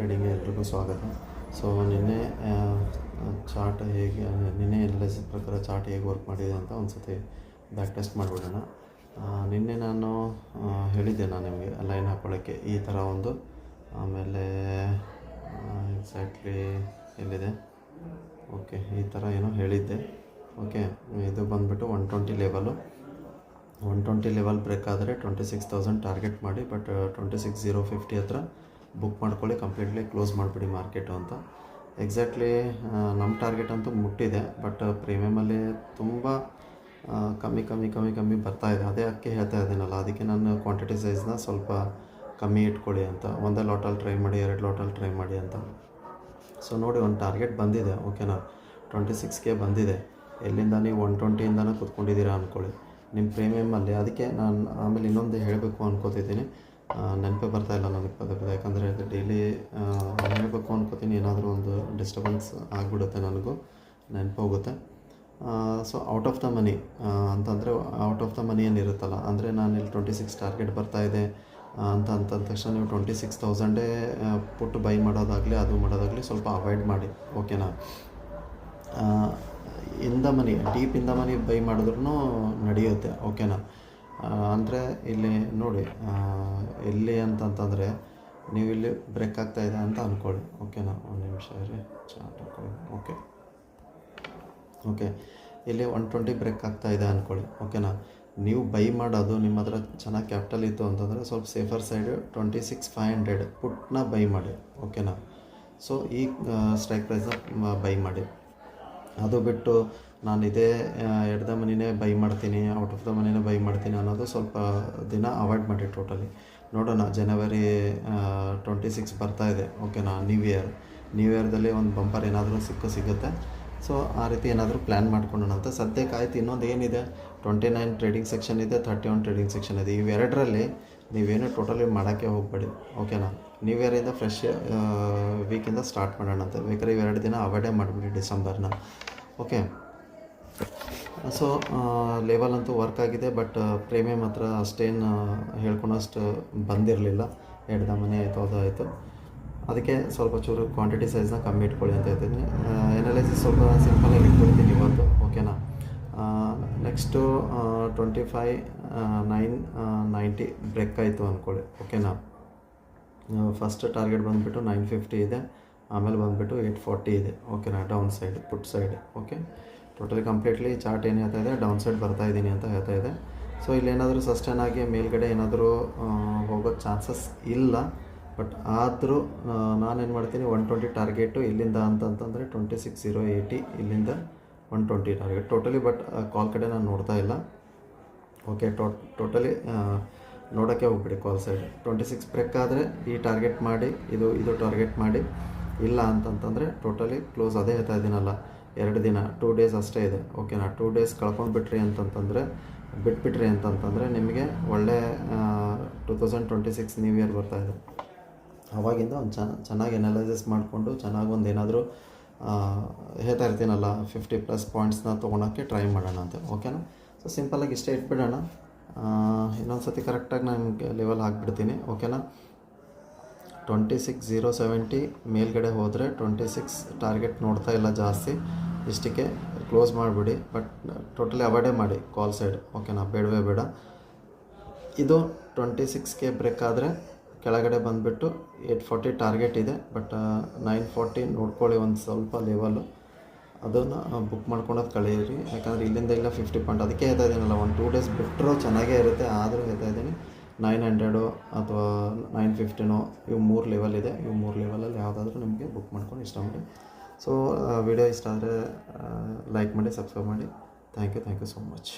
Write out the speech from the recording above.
ಟ್ರೇಡಿಂಗ್ಗೆ ಎಲ್ರಿಗೂ ಸ್ವಾಗತ. ಸೊ ನಿನ್ನೆ ಚಾರ್ಟ್ ಹೇಗೆ ನಿನ್ನೆ ಅನಾಲಿಸಿಸ್ ಪ್ರಕಾರ ಚಾರ್ಟ್ ಹೇಗೆ ವರ್ಕ್ ಮಾಡಿದೆ ಅಂತ ಒಂದು ಸತಿ ಬ್ಯಾಕ್ ಟೆಸ್ಟ್ ಮಾಡಿಬಿಡೋಣ. ನಿನ್ನೆ ನಾನು ಹೇಳಿದ್ದೆ ನಿಮಗೆ ಲೈನ್ ಹಾಕ್ಕೊಳ್ಳೋಕ್ಕೆ ಈ ಥರ ಒಂದು, ಆಮೇಲೆ ಎಕ್ಸಾಕ್ಟ್ಲಿ ಎಲ್ಲಿದೆ, ಓಕೆ ಈ ಥರ ಏನೋ ಹೇಳಿದ್ದೆ. ಓಕೆ, ಇದು ಬಂದುಬಿಟ್ಟು 120 ಲೆವೆಲು. 120 ಲೆವೆಲ್ ಬ್ರೇಕ್ ಆದರೆ 26,000 ಟಾರ್ಗೆಟ್ ಮಾಡಿ, ಬಟ್ 26,050 ಹತ್ರ ಬುಕ್ ಮಾಡ್ಕೊಳ್ಳಿ, ಕಂಪ್ಲೀಟ್ಲಿ ಕ್ಲೋಸ್ ಮಾಡಿಬಿಡಿ ಮಾರ್ಕೆಟು ಅಂತ. ಎಕ್ಸಾಕ್ಟ್ಲಿ ನಮ್ಮ ಟಾರ್ಗೆಟ್ ಅಂತೂ ಮುಟ್ಟಿದೆ, ಬಟ್ ಪ್ರೀಮಿಯಮಲ್ಲಿ ತುಂಬ ಕಮ್ಮಿ ಬರ್ತಾಯಿದೆ. ಅದೇ ಅದಕ್ಕೆ ಹೇಳ್ತಾ ಇದ್ದೀನಲ್ಲ, ಅದಕ್ಕೆ ನಾನು ಕ್ವಾಂಟಿಟಿ ಸೈಜ್ನ ಸ್ವಲ್ಪ ಕಮ್ಮಿ ಇಟ್ಕೊಳ್ಳಿ ಅಂತ. ಒಂದೇ ಲಾಟಲ್ಲಿ ಟ್ರೈ ಮಾಡಿ, 2 ಲಾಟಲ್ಲಿ ಟ್ರೈ ಮಾಡಿ ಅಂತ. ಸೊ ನೋಡಿ, ಒಂದು ಟಾರ್ಗೆಟ್ ಬಂದಿದೆ, ಓಕೆನಾ, 26K ಬಂದಿದೆ. ಎಲ್ಲಿಂದ ನೀವು 120ಇಂದನೇ ಕೂತ್ಕೊಂಡಿದ್ದೀರಾ ಅಂದ್ಕೊಳ್ಳಿ ನಿಮ್ಮ ಪ್ರೀಮಿಯಮಲ್ಲಿ. ಅದಕ್ಕೆ ನಾನು ಆಮೇಲೆ ಇನ್ನೊಂದು ಹೇಳಬೇಕು ಅನ್ಕೋತಿದ್ದೀನಿ, ನೆನಪೇ ಬರ್ತಾಯಿಲ್ಲ ನನಗೆ ಪದೇ, ಯಾಕಂದರೆ ಡೈಲಿ ಹೇಳಬೇಕು ಅನ್ಕೋತೀನಿ, ಏನಾದರೂ ಒಂದು ಡಿಸ್ಟರ್ಬೆನ್ಸ್ ಆಗಿಬಿಡುತ್ತೆ, ನನಗೂ ನೆನಪೋಗುತ್ತೆ. So out of the money ಅಂತಂದರೆ, ಔಟ್ ಆಫ್ ದ ಮನಿ ಏನಿರುತ್ತಲ್ಲ, ಅಂದರೆ ನಾನು ಇಲ್ಲಿ 26 ಟಾರ್ಗೆಟ್ ಬರ್ತಾಯಿದೆ ಅಂತ ತಕ್ಷಣ ನೀವು 26,000 ಪುಟ್ಟು ಬೈ ಮಾಡೋದಾಗಲಿ ಅದು ಮಾಡೋದಾಗಲಿ ಸ್ವಲ್ಪ ಅವಾಯ್ಡ್ ಮಾಡಿ, ಓಕೆನಾ. Deep in the money by ಮಾಡಿದ್ರೂ ನಡೆಯುತ್ತೆ, ಓಕೆನಾ. ಅಂದರೆ ಇಲ್ಲಿ ನೋಡಿ, ಎಲ್ಲಿ ಅಂತಂತಂದರೆ ನೀವು ಇಲ್ಲಿ ಬ್ರೇಕ್ ಆಗ್ತಾಯಿದೆ ಅಂತ ಅಂದ್ಕೊಳ್ಳಿ, ಓಕೆನಾ. ಒಂದು ನಿಮಿಷ ಇರಿ, ಚಾರ್ಟ್ ಹಾಕೊಳ್ಳಿ. ಓಕೆ, ಇಲ್ಲಿ 120 ಬ್ರೇಕ್ ಆಗ್ತಾಯಿದೆ ಅಂದ್ಕೊಳ್ಳಿ, ಓಕೆನಾ. ನೀವು ಬೈ ಮಾಡೋದು ನಿಮ್ಮ ಹತ್ರ ಚೆನ್ನಾಗಿ ಕ್ಯಾಪಿಟಲ್ ಇತ್ತು ಅಂತಂದರೆ ಸ್ವಲ್ಪ ಸೇಫರ್ ಸೈಡ್ 26,500 ಪುಟ್ನ ಬೈ ಮಾಡಿ, ಓಕೆನಾ. ಸೊ ಈ ಸ್ಟ್ರೈಕ್ ಪ್ರೈಸ್ನ ಬೈ ಮಾಡಿ. ಅದು ಬಿಟ್ಟು ನಾನು ಇದೇ ಎಟ್ ದ ಮನಿನೇ ಬೈ ಮಾಡ್ತೀನಿ, ಔಟ್ ಆಫ್ ದ ಮನಿನೇ ಬೈ ಮಾಡ್ತೀನಿ ಅನ್ನೋದು ಸ್ವಲ್ಪ ದಿನ ಅವಾಯ್ಡ್ ಮಾಡಿ. ಟೋಟಲಿ ನೋಡೋಣ, ಜನವರಿ 26 ಬರ್ತಾಯಿದೆ, ಓಕೆನಾ. ನ್ಯೂ ಇಯರ್ದಲ್ಲಿ ಒಂದು ಬಂಪರ್ ಏನಾದರೂ ಸಿಗುತ್ತೆ. ಸೊ ಆ ರೀತಿ ಏನಾದರೂ ಪ್ಲ್ಯಾನ್ ಮಾಡ್ಕೊಳ್ಳೋಣ ಅಂತ. ಸದ್ಯಕ್ಕೆ ಆಯ್ತು. ಇನ್ನೊಂದು ಏನಿದೆ, 29 ಟ್ರೇಡಿಂಗ್ ಸೆಕ್ಷನ್ ಇದೆ, 31 ಟ್ರೇಡಿಂಗ್ ಸೆಕ್ಷನ್ ಇದೆ. ಇವೆರಡರಲ್ಲಿ ನೀವೇನು ಟೋಟಲಿ ಮಾಡೋಕ್ಕೆ ಹೋಗಬೇಡಿ, ಓಕೆನಾ. ನ್ಯೂ ಇಯರಿಂದ ಫ್ರೆಶ್ ವೀಕಿಂದ ಸ್ಟಾರ್ಟ್ ಮಾಡೋಣ ಅಂತ. ಬೇಕಾದ್ರೆ ಇವೆರಡು ದಿನ ಅವಾಯ್ಡೇ ಮಾಡಿಬಿಡಿ ಡಿಸೆಂಬರ್ನ, ಓಕೆ. ಸೊ ಲೆವೆಲ್ ಅಂತೂ ವರ್ಕ್ ಆಗಿದೆ, ಬಟ್ ಪ್ರೀಮಿಯಮ್ ಹತ್ರ ಅಷ್ಟೇನು ಹೇಳ್ಕೊಳೋಷ್ಟು ಬಂದಿರಲಿಲ್ಲ. ಎಟ್ ದ ಮನಿ ಆಯಿತು, ಅದು ಆಯಿತು. ಅದಕ್ಕೆ ಸ್ವಲ್ಪ ಚೂರು ಕ್ವಾಂಟಿಟಿ ಸೈಜ್ನ ಕಮ್ಮಿ ಇಟ್ಕೊಳ್ಳಿ ಅಂತ ಹೇಳ್ತೀನಿ. ಎನಾಲಿಸಿಸ್ ಸ್ವಲ್ಪ ಸಿಂಪಲಾಗಿ ಇಟ್ಕೊಳ್ತೀನಿ ಇವತ್ತು, ಓಕೆನಾ. ನೆಕ್ಸ್ಟು 25,990 ಬ್ರೇಕ್ ಆಯಿತು ಅಂದ್ಕೊಳ್ಳಿ, ಓಕೆನಾ. ಫಸ್ಟ್ ಟಾರ್ಗೆಟ್ ಬಂದುಬಿಟ್ಟು 950 ಇದೆ, ಆಮೇಲೆ ಬಂದುಬಿಟ್ಟು 840 ಇದೆ, ಓಕೆನಾ. Down side, put side, okay. Totally completely chart ಏನು ಹೇಳ್ತಾ ಇದೆ, ಡೌನ್ ಸೈಡ್ ಬರ್ತಾಯಿದ್ದೀನಿ ಅಂತ ಹೇಳ್ತಾ ಇದೆ. ಸೊ ಇಲ್ಲೇನಾದರೂ ಸಸ್ಟೈನ್ ಆಗಿ ಮೇಲ್ಗಡೆ ಏನಾದರೂ ಹೋಗೋ ಚಾನ್ಸಸ್ ಇಲ್ಲ, ಬಟ್ ಆದರೂ ನಾನೇನು ಮಾಡ್ತೀನಿ, 120 ಟಾರ್ಗೆಟು ಇಲ್ಲಿಂದ ಅಂತಂತಂದರೆ 26,080, ಇಲ್ಲಿಂದ 120 ಟಾರ್ಗೆಟ್ ಟೋಟಲಿ. ಬಟ್ ಕಾಲ್ ಕಡೆ ನಾನು ನೋಡ್ತಾ ಇಲ್ಲ, ಓಕೆ. ಟೋಟಲಿ ನೋಡೋಕ್ಕೆ ಹೋಗ್ಬಿಡಿ ಕಾಲ್ ಸೈಡ್. 26 ಬ್ರೇಕ್ ಆದರೆ ಈ ಟಾರ್ಗೆಟ್ ಮಾಡಿ, ಇದು ಟಾರ್ಗೆಟ್ ಮಾಡಿ. ಇಲ್ಲ ಅಂತಂತಂದರೆ ಟೋಟಲಿ ಕ್ಲೋಸ್. ಅದೇ ಹೇಳ್ತಾ ಇದ್ದೀನಲ್ಲ, 2 ದಿನ 2 ಡೇಸ್ ಅಷ್ಟೇ ಇದೆ, ಓಕೆನಾ. 2 ಡೇಸ್ ಕಳ್ಕೊಂಡ್ಬಿಟ್ರಿ ಬಿಟ್ಬಿಟ್ರಿ ಅಂತಂತಂದರೆ ನಿಮಗೆ ಒಳ್ಳೆ 2026 ನ್ಯೂ ಇಯರ್ ಬರ್ತಾಯಿದೆ. ಆವಾಗಿಂದ ಒಂದು ಚೆನ್ನಾಗಿ ಅನಾಲಿಸಿಸ್ ಮಾಡಿಕೊಂಡು ಚೆನ್ನಾಗಿ ಒಂದು ಏನಾದರೂ ಹೇಳ್ತಾ ಇರ್ತೀನಲ್ಲ, 50+ ಪಾಯಿಂಟ್ಸ್ನ ತೊಗೊಳೋಕ್ಕೆ ಟ್ರೈ ಮಾಡೋಣ ಅಂತ, ಓಕೆನಾ. ಸೊ ಸಿಂಪಲಾಗಿ ಇಷ್ಟೇ ಇಟ್ಬಿಡೋಣ. ಇನ್ನೊಂದು ಸತಿ ಕರೆಕ್ಟಾಗಿ ನಾನು ಲೆವೆಲ್ ಹಾಕ್ಬಿಡ್ತೀನಿ, ಓಕೆನಾ. 26,070 ಮೇಲ್ಗಡೆ ಹೋದರೆ 26 ಟಾರ್ಗೆಟ್ ನೋಡ್ತಾ ಇಲ್ಲ ಜಾಸ್ತಿ, ಇಷ್ಟಕ್ಕೆ ಕ್ಲೋಸ್ ಮಾಡಿಬಿಡಿ. ಬಟ್ ಟೋಟಲಿ ಅವಾಯ್ಡೇ ಮಾಡಿ ಕಾಲ್ ಸೈಡ್, ಓಕೆನಾ. ಬೇಡವೇ ಬೇಡ. ಇದು 26K ಬ್ರೇಕ್ ಆದರೆ ಕೆಳಗಡೆ ಬಂದುಬಿಟ್ಟು 840 ಟಾರ್ಗೆಟ್ ಇದೆ, ಬಟ್ 940 ನೋಡ್ಕೊಳ್ಳಿ ಒಂದು ಸ್ವಲ್ಪ ಲೆವೆಲ್ಲು. ಅದನ್ನು ಬುಕ್ ಮಾಡ್ಕೊಳೋದು ಕಳೀರಿ, ಯಾಕಂದರೆ ಇಲ್ಲಿಂದ ಇಲ್ಲ 50 ಪಾಯಿಂಟ್. ಅದಕ್ಕೆ ಹೇಳ್ತಾ ಇದ್ದೀನಲ್ಲ, 1-2 ಡೇಸ್ ಬಿಟ್ಟರೂ ಚೆನ್ನಾಗೇ ಇರುತ್ತೆ. ಆದರೂ ಹೇಳ್ತಾ ಇದ್ದೀನಿ, 900 ಅಥವಾ 950 ಇವು 3 ಲೆವೆಲ್ ಇದೆ. ಇವು 3 ಲೆವೆಲಲ್ಲಿ ಯಾವುದಾದ್ರೂ ನಿಮಗೆ ಬುಕ್ ಮಾಡ್ಕೊಂಡು ಇಷ್ಟ ಮಾಡಿ. ಸೊ ವಿಡಿಯೋ ಇಷ್ಟ ಆದರೆ ಲೈಕ್ ಮಾಡಿ, ಸಬ್ಸ್ಕ್ರೈಬ್ ಮಾಡಿ. Thank you so much.